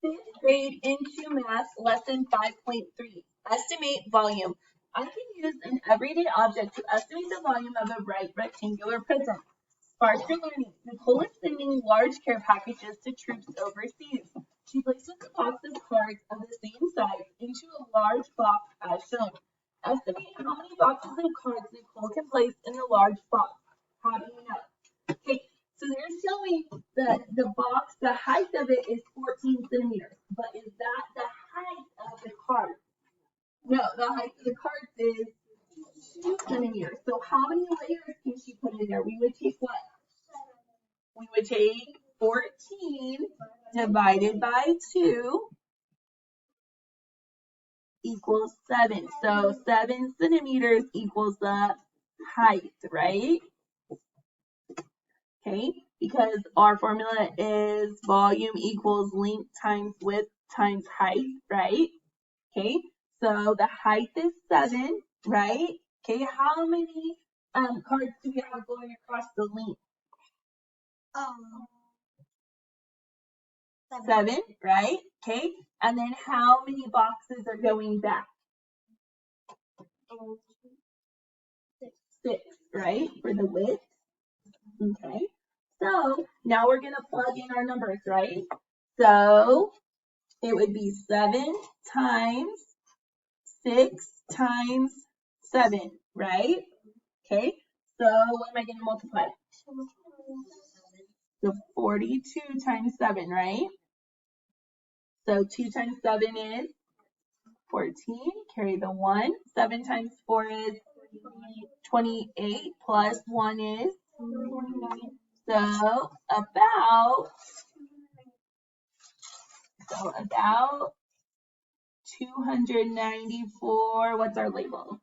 Fifth grade into math lesson 5.3. Estimate volume. I can use an everyday object to estimate the volume of a bright rectangular prism. Sparks for learning. Nicole is sending large care packages to troops overseas. She places a box of cards of the same size into a large box as shown. Estimate how many boxes of cards Nicole can place in the large box. How do you know? Okay, so they're showing that the box, the height of it is 14 centimeters. But is that the height of the card? No, the height of the card is 2 centimeters. So how many layers can she put in there? We would take what? We would take 14 divided by 2 equals 7. So 7 centimeters equals the height, right? Okay, because our formula is volume equals length times width times height, right? Okay, so the height is 7, right? Okay, how many cards do we have going across the length? 7, right? Okay, and then how many boxes are going back? 6, right, for the width. Okay, so now we're going to plug in our numbers, right? So it would be 7 times 6 times 7, right? Okay, so what am I going to multiply? So 42 times 7, right? So 2 times 7 is 14, carry the 1. 7 times 4 is 28, plus 1 is, so about 294, what's our label?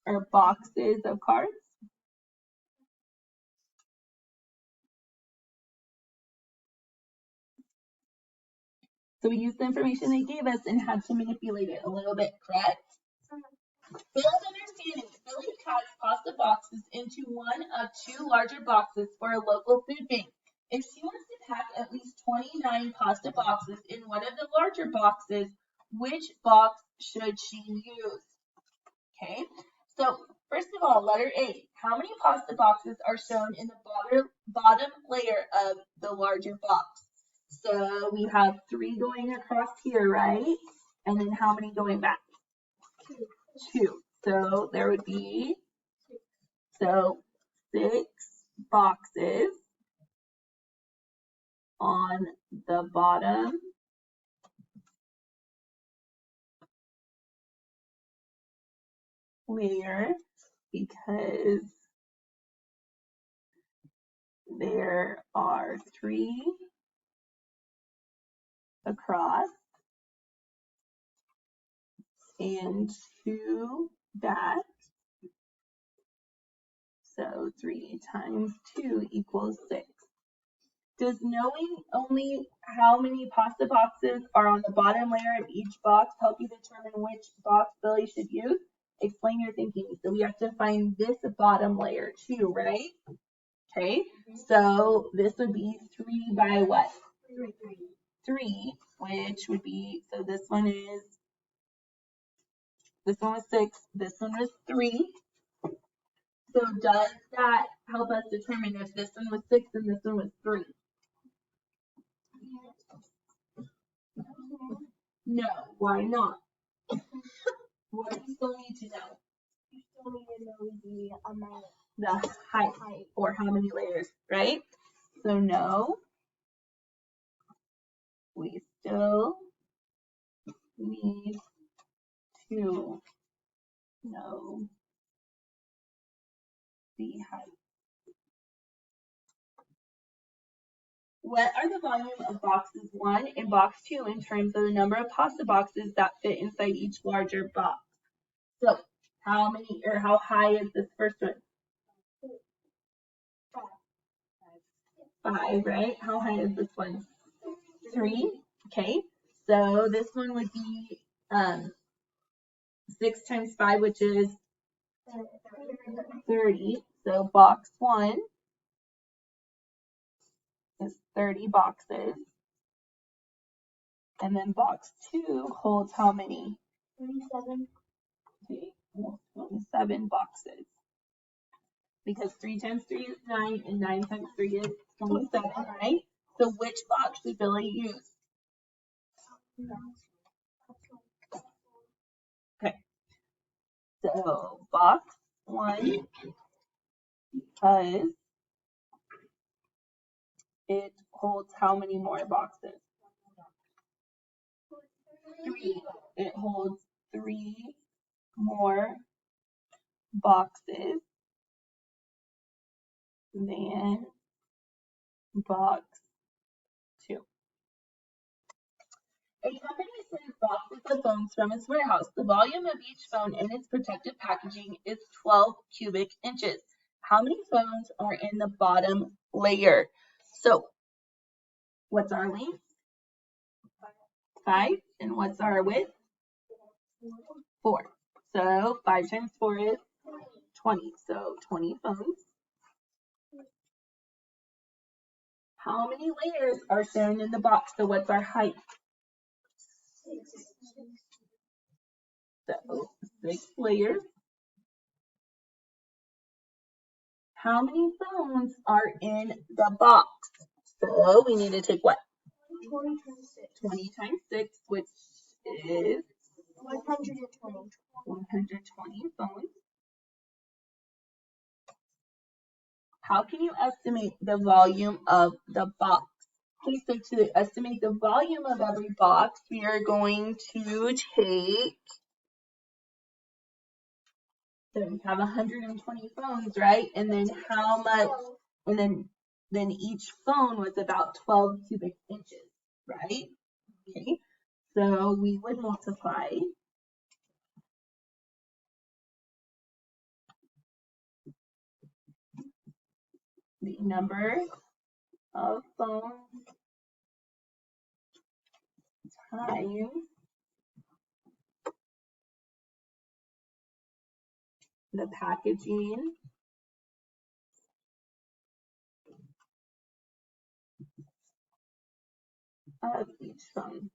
Or boxes of cards. So we used the information they gave us and had to manipulate it a little bit, correct? Bill's understanding. Billy packs pasta boxes into one of 2 larger boxes for a local food bank. If she wants to pack at least 29 pasta boxes in one of the larger boxes, which box should she use? Okay, so first of all, letter A. How many pasta boxes are shown in the bottom layer of the larger box? So we have 3 going across here, right? And then how many going back? 2. So there would be 6 boxes on the bottom layer because there are 3 across and 2 back. So 3 times 2 equals 6. Does knowing only how many pasta boxes are on the bottom layer of each box help you determine which box Billy should use? Explain your thinking. So we have to find this bottom layer too, right? Okay, so this would be 3 by what? 3, which would be, so this one was 6, this one was 3. So does that help us determine if this one was 6 and this one was 3? No, why not? What do you still need to know? You still need to know the amount. The height, or how many layers, right? So no, we still need to know the height. What are the volume of boxes 1 and box 2 in terms of the number of pasta boxes that fit inside each larger box? So how many, or how high is this first one? 5, right? How high is this one? 3. Okay, so this one would be 6 times 5, which is 30. So box 1 is 30 boxes. And then box 2 holds how many? 37. Okay, 27 boxes. Because 3 times 3 is 9, and 9 times 3 is 27, right? So which box should Billy use? Okay. So box 1, because it holds how many more boxes? 3. It holds 3 more boxes than box 2. A company sends boxes of phones from its warehouse. The volume of each phone in its protected packaging is 12 cubic inches. How many phones are in the bottom layer? So, what's our length? 5. And what's our width? 4. So, 5 times 4 is 20. So, 20 phones. How many layers are shown in the box? So, what's our height? So, 6 layers. How many phones are in the box? So we need to take what? 20 times 6. 20 times 6, which is 120. 120 phones. How can you estimate the volume of the box? Okay, so to estimate the volume of every box, we are going to take, so we have 120 phones, right? And then how much, and then each phone was about 12 cubic inches, right? Okay, so we would multiply the number of phones times the packaging of each phone.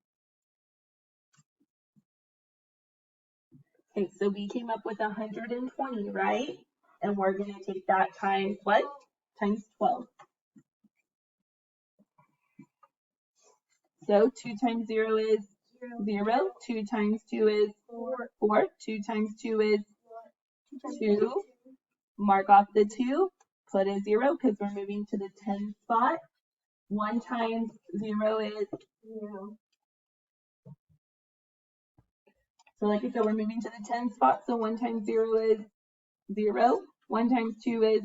Okay, so we came up with 120, right? And we're going to take that times what? Times 12. So 2 times 0 is 0. 2 times 2 is 4. 2 times 2 is 2. Mark off the 2. Put a 0 because we're moving to the 10 spot. 1 times 0 is 0. So like I said, we're moving to the 10 spot. So 1 times 0 is 0. 1 times 2 is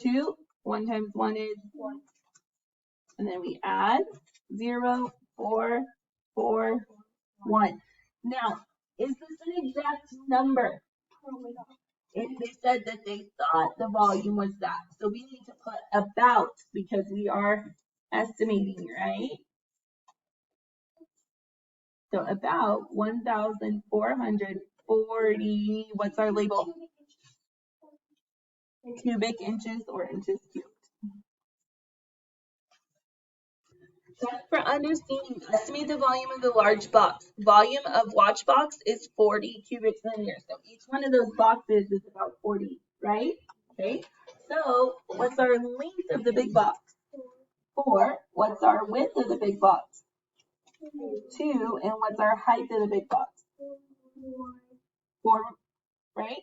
2. 1 times 1 is 1. And then we add 0, 4, 4, 1. Now, is this an exact number? If they said that they thought the volume was that. So we need to put about because we are estimating, right? So about 1,440, what's our label? Cubic inches or inches cubed. Check for understanding. Estimate the volume of the large box. Volume of watch box is 40 cubic centimeters. So each one of those boxes is about 40, right? Okay. So what's our length of the big box? 4. What's our width of the big box? 2. And what's our height of the big box? 4, right?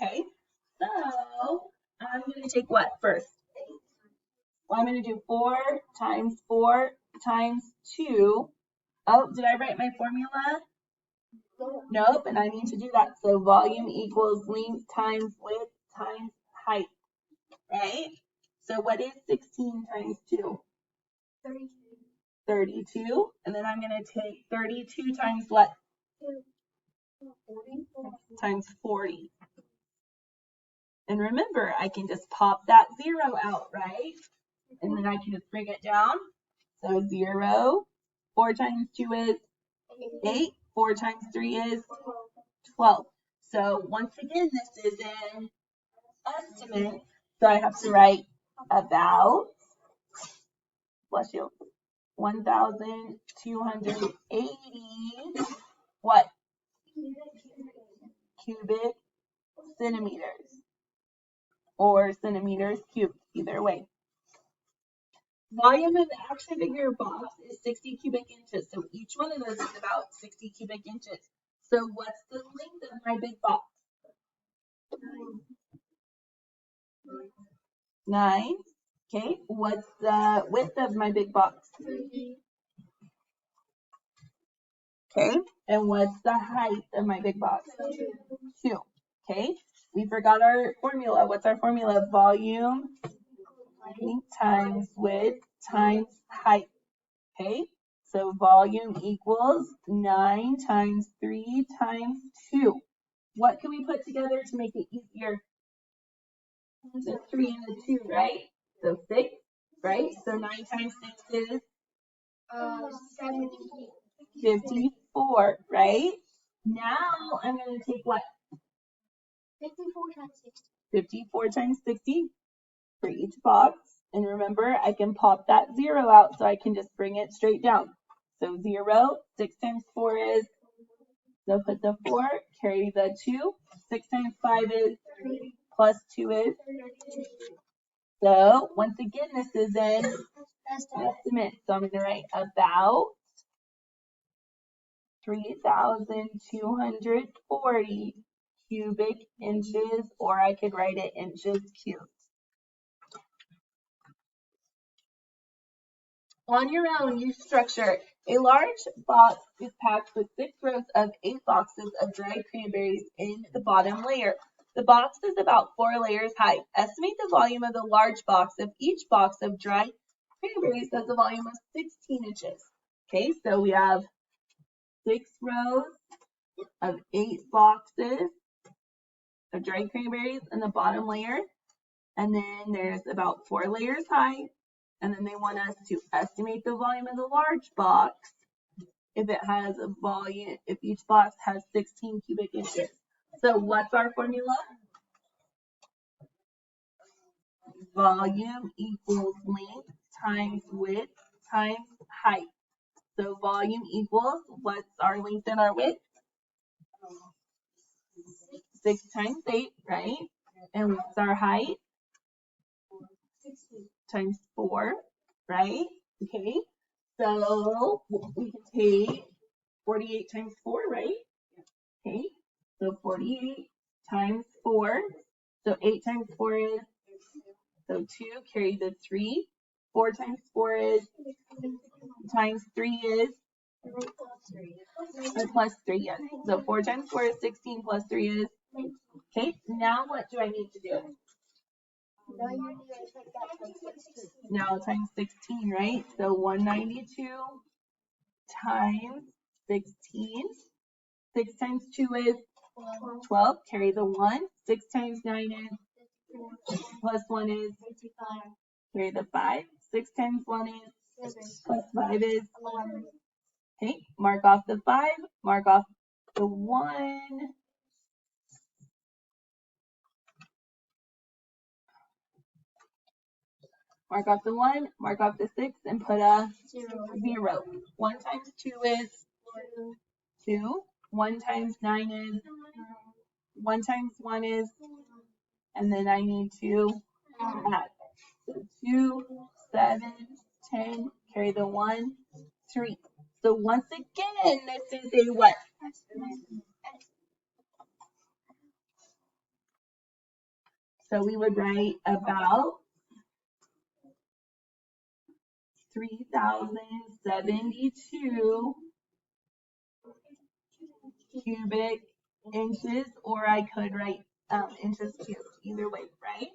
Okay. So I'm going to take what first? Well, I'm going to do 4 times 4 times 2. Oh, did I write my formula? Nope, and I need to do that. So volume equals length times width times height, right? So what is 16 times 2? 32. 32. And then I'm going to take 32 times what? 40. Times 40. And remember, I can just pop that 0 out, right? And then I can just bring it down. So 0. 4 times 2 is 8. 4 times 3 is 12. So once again, this is an estimate. So I have to write about, bless you, 1,280 what? Cubic centimeters or centimeters cubed, either way. Volume of the action figure box is 60 cubic inches. So each one of those is about 60 cubic inches. So what's the length of my big box? 9. Okay. What's the width of my big box? 3. Okay. And what's the height of my big box? 2. Okay. We forgot our formula. What's our formula? Volume times width times height. Okay. So volume equals 9 times 3 times 2. What can we put together to make it easier? The 3 and the 2, right? So 6, right? So 9 times 6 is 54, right? Now I'm going to take what? 54 times 60. 54 times 60 for each box. And remember, I can pop that 0 out so I can just bring it straight down. So 0, 6 times 4 is, so put the 4, carry the 2. 6 times 5 is, plus 2 is. So once again, this is an estimate. So I'm going to write about 3,240 cubic inches, or I could write it inches cubed. On your own, use structure. A large box is packed with 6 rows of 8 boxes of dried cranberries in the bottom layer. The box is about 4 layers high. Estimate the volume of the large box of each box of dried cranberries has a volume of 16 inches. Okay, so we have 6 rows of 8 boxes of dried cranberries in the bottom layer. And then there's about 4 layers high. And then they want us to estimate the volume of the large box if it has a volume, if each box has 16 cubic inches. So what's our formula? Volume equals length times width times height. So volume equals, what's our length and our width? 6 times 8, right? And what's our height? 16 times 4, right? Okay, so we can take 48 times 4, right? Okay, so 48 times 4, so 8 times 4 is, so 2, carry the 3. 4 times 4 is, times 3 is, or plus 3, yes. So 4 times 4 is 16, plus 3 is, okay, now what do I need to do? Now times 16, right? So 192 times 16. 6 times 2 is 12. Carry the 1. 6 times 9 is, plus 1 is, carry the 5. 6 times 1 is, plus 5 is, okay, mark off the 5, mark off the 1. Mark off the 1, mark off the 6, and put a 0. 1 times 2 is 2. 1 times 9 is, 1 times 1 is, and then I need to add. So 2, 7, 10, carry the 1, 3. So once again, this is a what? So we would write about 3,072 cubic inches, or I could write inches cubed, either way, right?